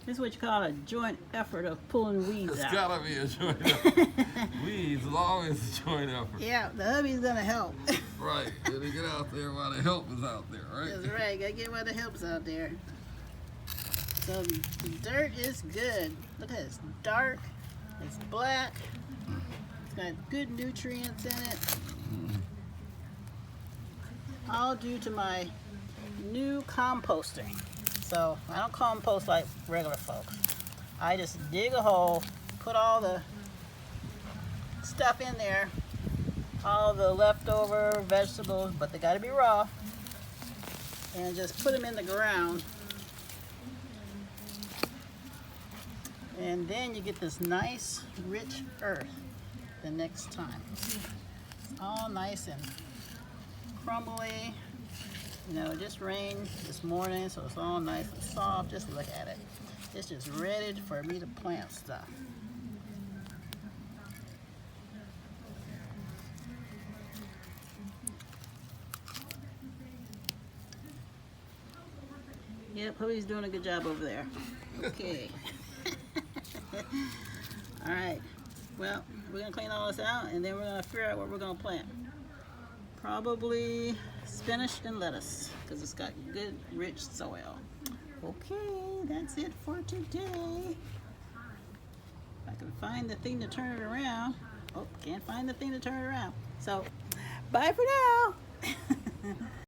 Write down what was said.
This is what you call a joint effort of pulling weeds It's out. gotta be a joint effort. Weeds is always a joint effort. Yeah, the hubby's gonna help. Right. Gotta get out there while the help is out there, right? That's right, gotta get while the help's out there. So the dirt is good. Look at it, it's dark, it's black, it's got good nutrients in it. All due to my new composting. So I don't compost like regular folks. I just dig a hole, put all the stuff in there, all the leftover vegetables, but they gotta be raw, and just put them in the ground. And then you get this nice, rich earth the next time. It's all nice and crumbly. You know, it just rained this morning, so it's all nice and soft. Just look at it. It's just ready for me to plant stuff. Yep, Hubby's doing a good job over there. Okay. All right. Well, we're gonna clean all this out, and then we're gonna figure out what we're gonna plant. Probably spinach and lettuce, because it's got good, rich soil. Okay, that's it for today. If I can find the thing to turn it around. Oh, can't find the thing to turn it around. So, bye for now.